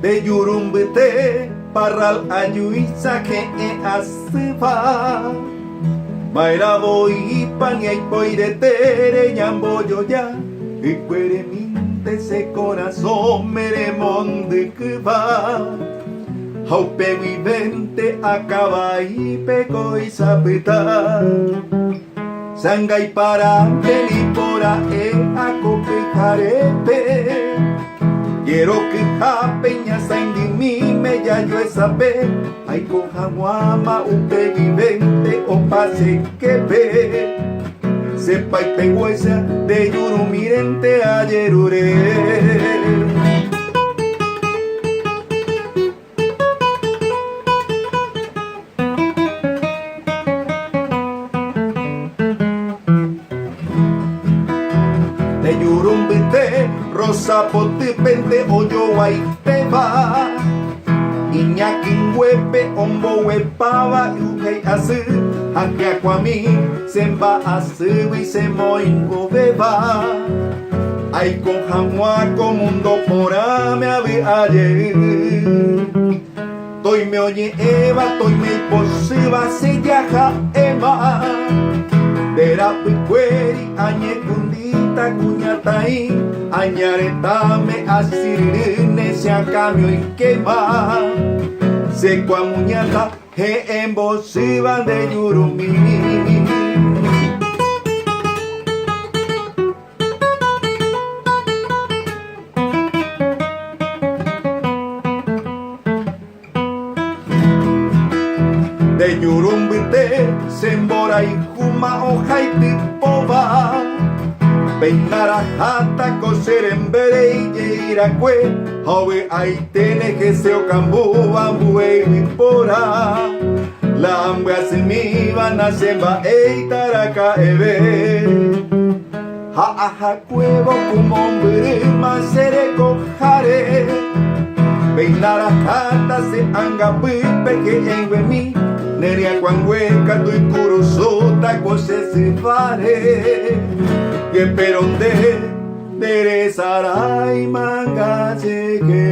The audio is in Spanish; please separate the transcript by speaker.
Speaker 1: de yurumbete parral ayuisa que asifa maira voy pan y voy de tere ñamboyo ya y cuere minte ese corazón meremonde que va haupe vivente acaba y peco y sapeta sangay para pelipora acope carepe quiero que ja peña saindi mi me ya yo sabe ay coja guama upe vivente o pase que ve sepa y pehuesa de yurumirente ayerure. De yurumbite rosa pote pente oyo guay te va iñakin huepe ombo huepaba yuhei asu aquí akwami semba asu y se moingo beba ay con jamua mundo por me ave ayer toy me oye eva toy me posiba se yaja ema dera picueri añe kundita cuñatai añaretame asirine se a cambio y quema se cuamuñata he embosiva de yurumi. De yurumbite sembora y juma hoja y tipova peinara jata coser en bere y iracue hove ahí tiene que se o cambu bambue y pora la ambua se mi van a semba e taraka eve ha cuevo como hombre más sere cojare peinara jata se anga pipe que en mi neria cuangueca tu curusota cose se pare que peronde derezarai manga cheque